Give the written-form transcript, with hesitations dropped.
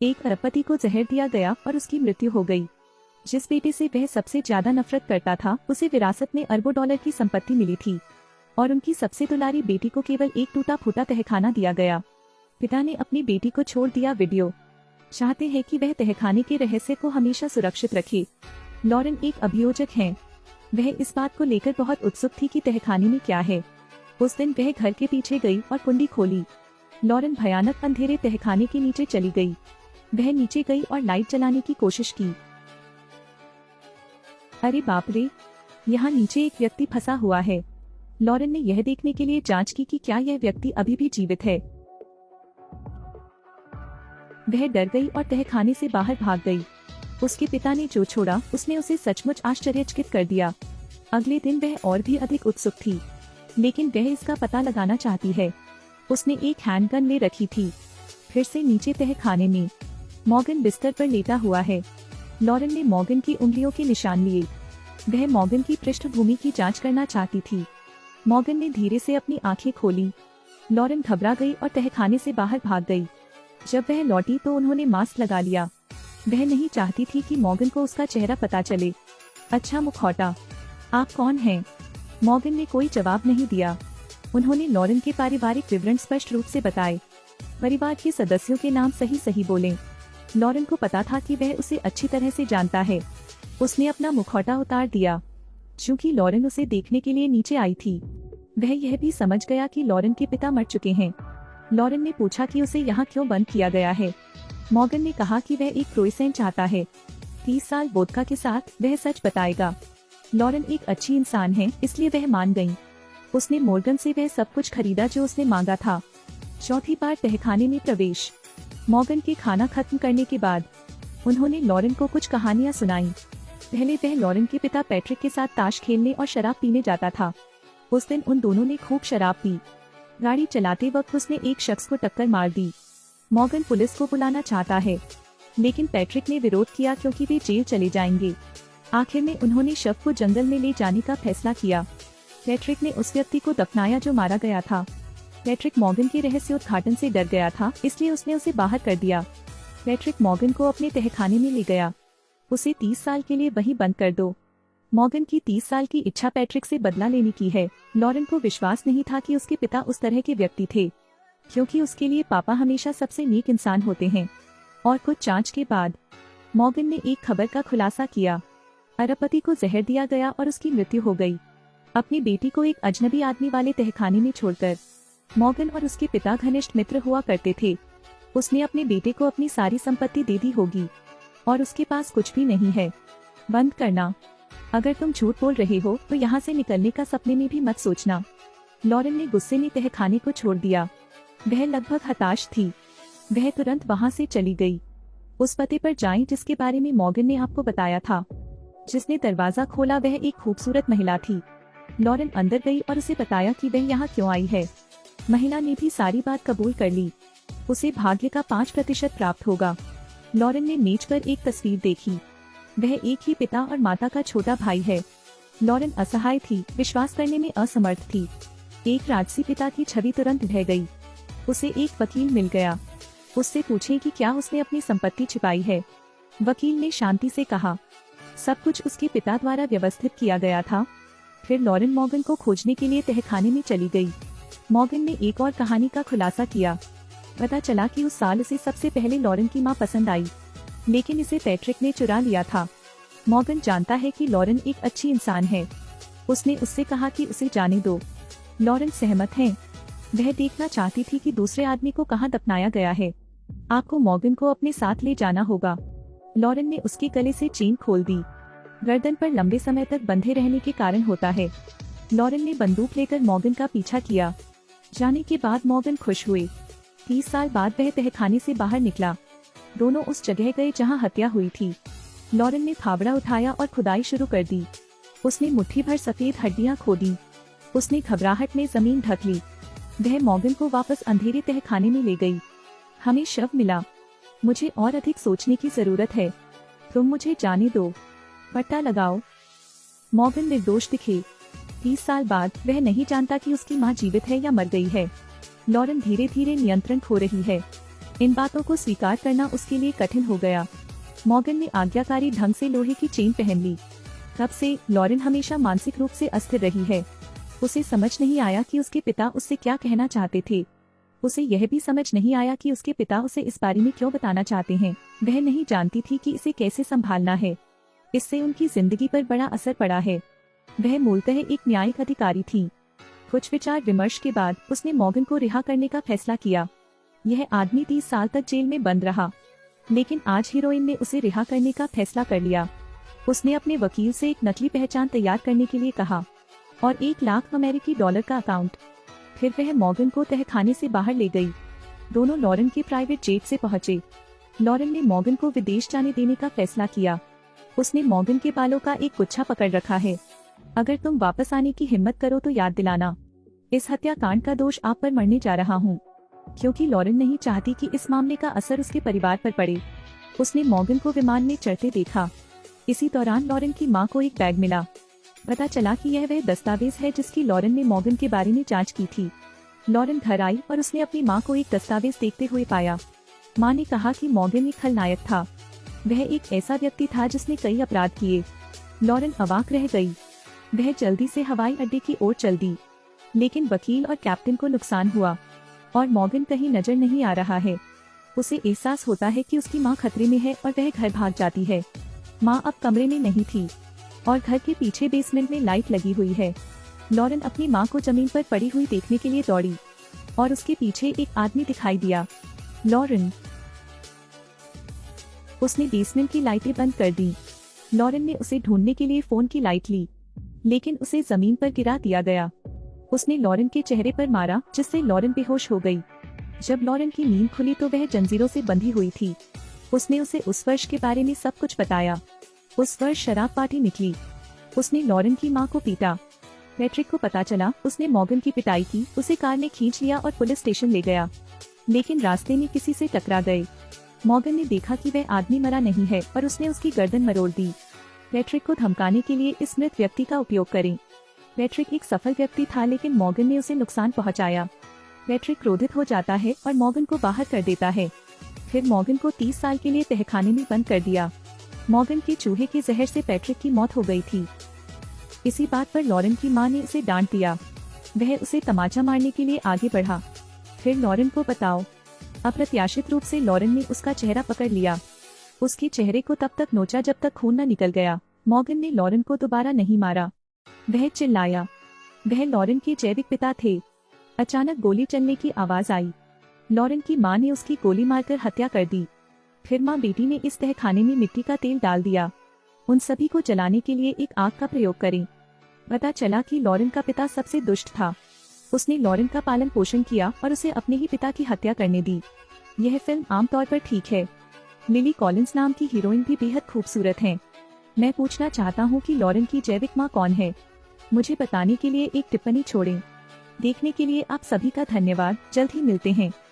एक अरबपति को जहर दिया गया और उसकी मृत्यु हो गई। जिस बेटे से वह सबसे ज्यादा नफरत करता था उसे विरासत में अरबों डॉलर की संपत्ति मिली थी और उनकी सबसे दुलारी बेटी को केवल एक टूटा फूटा तहखाना दिया गया। पिता ने अपनी बेटी को छोड़ दिया। वीडियो चाहते हैं कि वह तहखाने के रहस्य को हमेशा सुरक्षित रखे। लॉरेन एक अभियोजक हैं। वह इस बात को लेकर बहुत उत्सुक थी कि तहखाने में क्या है। उस दिन वह घर के पीछे गई और कुंडी खोली। लॉरेन भयानक अंधेरे तहखाने के नीचे चली गई। वह नीचे गई और लाइट जलाने की कोशिश की। अरे बाप रे, यहाँ नीचे एक व्यक्ति फंसा हुआ है। लॉरेन ने यह देखने के लिए जांच की कि क्या यह व्यक्ति अभी भी जीवित है। वह डर गई और तहखाने से बाहर भाग गई। उसके पिता ने जो छोड़ा उसने उसे सचमुच आश्चर्यचकित कर दिया। अगले दिन वह और भी अधिक उत्सुक थी, लेकिन वह इसका पता लगाना चाहती है। उसने एक हैंडगन ले रखी थी। फिर से नीचे तहखाने में मॉर्गन बिस्तर पर लेटा हुआ है। लॉरेन ने मॉर्गन की उंगलियों के निशान लिए। वह मॉर्गन की पृष्ठभूमि की जांच करना चाहती थी। मॉर्गन ने धीरे से अपनी आंखें खोली। लॉरेन घबरा गई और तहखाने से बाहर भाग गई। जब वह लौटी तो उन्होंने मास्क लगा लिया। वह नहीं चाहती थी कि मॉर्गन को उसका चेहरा पता चले। अच्छा मुखौटा, आप कौन हैं? मॉर्गन ने कोई जवाब नहीं दिया। उन्होंने लॉरेन के पारिवारिक विवरण स्पष्ट रूप से बताए। परिवार के सदस्यों के नाम सही सही बोले। लॉरेन को पता था कि वह उसे अच्छी तरह से जानता है। उसने अपना मुखौटा उतार दिया। चूंकि लॉरेन उसे देखने के लिए नीचे आई थी, वह यह भी समझ गया कि लॉरेन के पिता मर चुके हैं। लॉरेन ने पूछा कि उसे यहाँ क्यों बंद किया गया है। मॉर्गन ने कहा कि वह एक क्रोइसेंट चाहता है। 30 साल वोदका के साथ वह सच बताएगा। लॉरेन एक अच्छी इंसान है, इसलिए वह मान गई। उसने मॉर्गन से वह सब कुछ खरीदा जो उसने मांगा था। चौथी बार तहखाने में प्रवेश। मॉर्गन के खाना खत्म करने के बाद उन्होंने लॉरेन को कुछ कहानियां सुनाई। पहले वह लॉरेन के पिता पैट्रिक के साथ ताश खेलने और शराब पीने जाता था। उस दिन उन दोनों ने खूब शराब पी। गाड़ी चलाते वक्त उसने एक शख्स को टक्कर मार दी। मॉर्गन पुलिस को बुलाना चाहता है, लेकिन पैट्रिक ने विरोध किया क्योंकि वे जेल चले जाएंगे। आखिर में उन्होंने शव को जंगल में ले जाने का फैसला किया। पैट्रिक ने उस व्यक्ति को दफनाया जो मारा गया था। पैट्रिक मॉर्गन के रहस्योद्घाटन से डर गया था, इसलिए उसने उसे बाहर कर दिया। पैट्रिक मॉर्गन को अपने तहखाने में ले गया। उसे 30 साल के लिए वहीं बंद कर दो। मॉर्गन की 30 साल की इच्छा पैट्रिक से बदला लेने की है। लॉरेन को विश्वास नहीं था कि उसके पिता उस तरह के व्यक्ति थे, क्योंकि उसके लिए पापा हमेशा सबसे नेक इंसान होते हैं। और कुछ जांच के बाद मॉर्गन ने एक खबर का खुलासा किया। अरबपति को जहर दिया गया और उसकी मृत्यु हो गई। अपनी बेटी को एक अजनबी आदमी वाले तहखाने में छोड़कर। मॉर्गन और उसके पिता घनिष्ठ मित्र हुआ करते थे। उसने अपने बेटे को अपनी सारी संपत्ति दे दी होगी और उसके पास कुछ भी नहीं है। बंद करना। अगर तुम झूठ बोल रहे हो तो यहाँ से निकलने का सपने में भी मत सोचना। लॉरेन ने गुस्से में तहखाने को छोड़ दिया। वह लगभग हताश थी। वह तुरंत वहाँ से चली गई। उस पते पर जाएं जिसके बारे में मॉर्गन ने आपको बताया था। जिसने दरवाजा खोला वह एक खूबसूरत महिला थी। लॉरेन अंदर गई और उसे बताया कि वह यहाँ क्यों आई है। महिला ने भी सारी बात कबूल कर ली। उसे भाग्य का 5% प्राप्त होगा। लॉरेन ने मेज पर एक तस्वीर देखी। वह एक ही पिता और माता का छोटा भाई है। लॉरेन असहाय थी, विश्वास करने में असमर्थ थी। एक राजसी पिता की छवि तुरंत ढह गई। उसे एक वकील मिल गया। उससे पूछे कि क्या उसने अपनी संपत्ति छिपाई है। वकील ने शांति से कहा, सब कुछ उसके पिता द्वारा व्यवस्थित किया गया था। फिर लॉरेन मॉर्गन को खोजने के लिए तहखाने में चली गई। मॉर्गन ने एक और कहानी का खुलासा किया। पता चला कि उस साल उसे सबसे पहले लॉरेन की मां पसंद आई, लेकिन इसे पैट्रिक ने चुरा लिया था। मॉर्गन जानता है कि लॉरेन एक अच्छी इंसान है। उसने उससे कहा कि उसे जाने दो। लॉरेन सहमत है। वह देखना चाहती थी कि दूसरे आदमी को कहाँ दफनाया गया है। आपको मॉर्गन को अपने साथ ले जाना होगा। लॉरेन ने उसके गले से चेन खोल दी। गर्दन पर लंबे समय तक बंधे रहने के कारण होता है। लॉरेन ने बंदूक लेकर मॉर्गन का पीछा किया। जाने के बाद मॉर्गन खुश हुए। 30 साल बाद वह तहखाने से बाहर निकला। दोनों उस जगह गए जहां हत्या हुई थी। लॉरेन ने फावड़ा उठाया और खुदाई शुरू कर दी। उसने मुट्ठी भर सफेद हड्डियां खोदी। उसने घबराहट में जमीन ढक ली। वह मॉर्गन को वापस अंधेरे तहखाने में ले गई। हमें शव मिला। मुझे और अधिक सोचने की जरूरत है। तुम मुझे जाने दो। पता लगाओ। मॉर्गन निर्दोष दिखे। 30 साल बाद वह नहीं जानता कि उसकी मां जीवित है या मर गई है। लॉरेन धीरे धीरे नियंत्रण खो रही है। इन बातों को स्वीकार करना उसके लिए कठिन हो गया। मॉर्गन ने आज्ञाकारी ढंग से लोहे की चेन पहन ली। तब से लॉरेन हमेशा मानसिक रूप से अस्थिर रही है। उसे समझ नहीं आया कि उसके पिता उससे क्या कहना चाहते थे। उसे यह भी समझ नहीं आया कि उसके पिता उसे इस बारे में क्यों बताना चाहते हैं। वह नहीं जानती थी कि इसे कैसे संभालना है। इससे उनकी जिंदगी पर बड़ा असर पड़ा है। वह मूलतः एक न्यायिक अधिकारी थी। कुछ विचार विमर्श के बाद उसने मॉर्गन को रिहा करने का फैसला किया। यह आदमी 30 साल तक जेल में बंद रहा, लेकिन आज हीरोइन ने उसे रिहा करने का फैसला कर लिया। उसने अपने वकील से एक नकली पहचान तैयार करने के लिए कहा और $1 लाख का अकाउंट। फिर वह मॉर्गन को तहखाने से बाहर ले गई। दोनों लॉरेन के प्राइवेट जेट से पहुंचे। लॉरेन ने मॉर्गन को विदेश जाने देने का फैसला किया। उसने मॉर्गन के बालों का एक गुच्छा पकड़ रखा है। अगर तुम वापस आने की हिम्मत करो तो याद दिलाना। इस हत्याकांड का दोष आप पर मरने जा रहा हूँ, क्योंकि लॉरेन नहीं चाहती कि इस मामले का असर उसके परिवार पर पड़े। उसने मॉर्गन को विमान में चढ़ते देखा। इसी दौरान लॉरेन की मां को एक बैग मिला। पता चला कि यह वह दस्तावेज है जिसकी लॉरेन ने मॉर्गन के बारे में जांच की थी। लॉरेन घर आई और उसने अपनी मां को एक दस्तावेज देखते हुए पाया। मां ने कहा कि मॉर्गन एक खलनायक था। वह एक ऐसा व्यक्ति था जिसने कई अपराध किए। लॉरेन अवाक रह गई। वह जल्दी से हवाई अड्डे की ओर चल दी, लेकिन वकील और कैप्टन को नुकसान हुआ और मॉर्गन कहीं नजर नहीं आ रहा है। उसे एहसास होता है कि उसकी मां खतरे में है और वह घर भाग जाती है। मां अब कमरे में नहीं थी और घर के पीछे बेसमेंट में लाइट लगी हुई है। लॉरेन अपनी मां को जमीन पर पड़ी हुई देखने के लिए दौड़ी और उसके पीछे एक आदमी दिखाई दिया। लॉरेन। उसने बेसमेंट की लाइटें बंद कर दी। लॉरेन ने उसे ढूंढने के लिए फोन की लाइट ली, लेकिन उसे जमीन पर गिरा दिया गया। उसने लॉरेन के चेहरे पर मारा, जिससे लॉरेन बेहोश हो गई। जब लॉरेन की नींद खुली तो वह जंजीरों से बंधी हुई थी। उसने उसे उस वर्ष के बारे में सब कुछ बताया। उस वर्ष शराब पार्टी निकली। उसने लॉरेन की मां को पीटा। पैट्रिक को पता चला। उसने मॉर्गन की पिटाई की, उसे कार में खींच लिया और पुलिस स्टेशन ले गया, लेकिन रास्ते में किसी से टकरा गए। मॉर्गन ने देखा कि वह आदमी मरा नहीं है और उसने उसकी गर्दन मरोड़ दी। पैट्रिक को धमकाने के लिए इस मृत व्यक्ति का उपयोग करें। पैट्रिक एक सफल व्यक्ति था, लेकिन मॉर्गन ने उसे नुकसान पहुंचाया। पैट्रिक क्रोधित हो जाता है और मॉर्गन को बाहर कर देता है। फिर मॉर्गन को 30 साल के लिए तहखाने में बंद कर दिया। मॉर्गन के चूहे के जहर से पैट्रिक की मौत हो गई थी। इसी बात पर लॉरेन की मां ने उसे डांट दिया। वह उसे तमाचा मारने के लिए आगे बढ़ा। फिर लॉरेन को बताओ। अप्रत्याशित रूप से लॉरेन ने उसका चेहरा पकड़ लिया। उसके चेहरे को तब तक नोचा जब तक खून न निकल गया। मॉर्गन ने लॉरेन को दोबारा नहीं मारा। वह चिल्लाया। वह लॉरेन के जैविक पिता थे। अचानक गोली चलने की आवाज आई। लॉरेन की मां ने उसकी गोली मारकर हत्या कर दी। फिर मां बेटी ने इस तहखाने में मिट्टी का तेल डाल दिया। उन सभी को जलाने के लिए एक आग का प्रयोग करें। पता चला कि लॉरेन का पिता सबसे दुष्ट था। उसने लॉरेन का पालन पोषण किया और उसे अपने ही पिता की हत्या करने दी। यह फिल्म आमतौर पर ठीक है। लिली कॉलिंस नाम की हीरोइन भी बेहद खूबसूरत है। मैं पूछना चाहता हूँ कि लॉरेन की जैविक माँ कौन है? मुझे बताने के लिए एक टिप्पणी छोड़ें। देखने के लिए आप सभी का धन्यवाद। जल्द ही मिलते हैं।